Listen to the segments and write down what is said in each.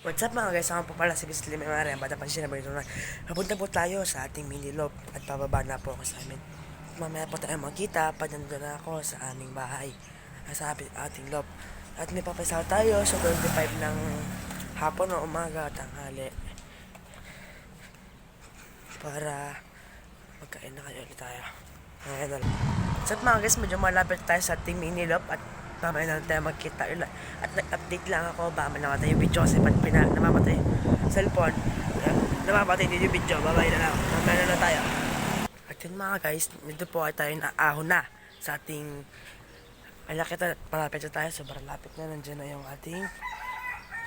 What's up mga guys? Ako po pala si Bisli Memare. Ang bata pa siya na balito na. Papunta po tayo sa ating mini loop at pababa na po ako sa amin. Mamaya po tayo magkita pag nandun na ako sa aming bahay. Sa ating loop. At may papasaw tayo sa 25 ng hapon o umaga at tanghali. Para magkain na kayo ulit tayo. Ngayon na lang. What's up mga guys? Medyo malapit tayo sa ating mini loop at mamaya na tayo magkita ulit. At nag-update lang ako, baka namatay yung video kasi pag namamatay yung cellphone, namamatay din yung video, babay na lang, mamaya na lang tayo. At yun mga guys, dito po ay tayo naahon na sa ating, malaki na, malapit na tayo, sobrang lapit na, nandiyan na yung ating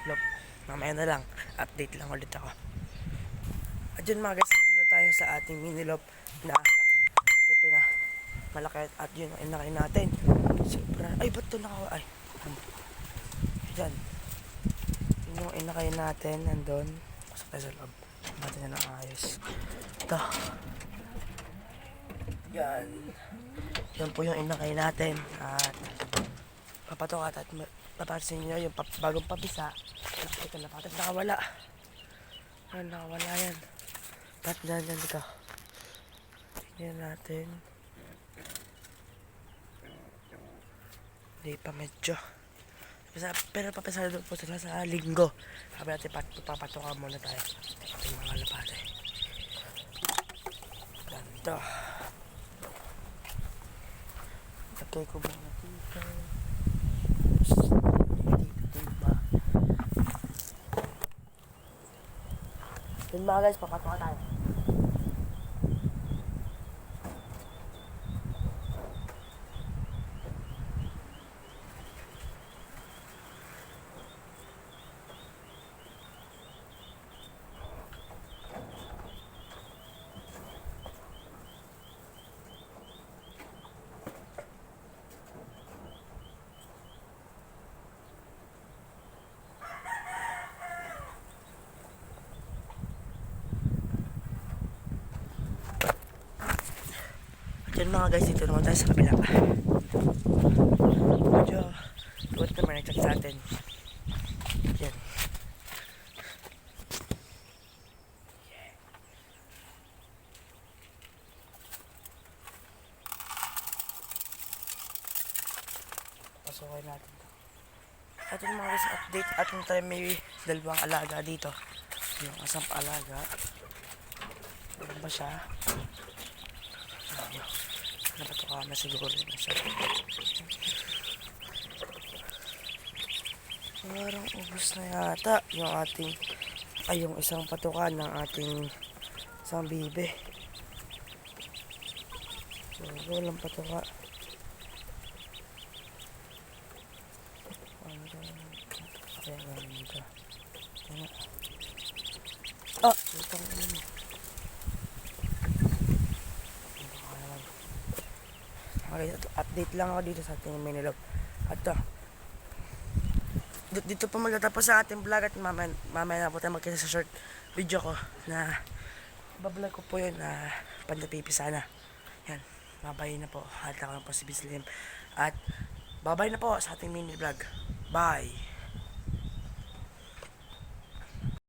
loop. Mamaya na lang, update lang ulit ako. At yun mga guys, dito na tayo sa ating mini loop na malaki at yun ang inakay natin. Sobra, ay ba't ito ay dyan yun yung inakay natin nandun pasok tayo sa loob natin na ng ayos ito yan po yung inakay natin at papatokat at papasin nyo yung bagong papisa nakita na patat nakawala yan pat dyan ito tingnan natin hindi pa medyo pero papasado po sila sa linggo. Sabi natin papatoka muna tayo ating mga lapate ganito lagay ko muna dito diba yun mga guys papatoka tayo. Yan mga guys, dito naman tayo sa kabila. Medyo tuwad naman nagchat sa atin. Yan. Pasukin natin ito. At yung mga guys, update at yung tayo may dalawang alaga dito. Yung asang alaga. Ano ba siya? Napatuka na siguro na siya. Parang ubus na yata yung ating yung isang patukan ng ating isang bibe. So walang patuka. Kaya ganun dito. Itong ano mo. Okay, update lang ako dito sa ating mini loop. At dito po magtatapos sa ating vlog at mamaya na po tayo magkita sa short video ko na bablog ko po yun na pandapipi na. Yan, babay na po. At ako lang po si Bislim. At babay na po sa ating mini vlog. Bye!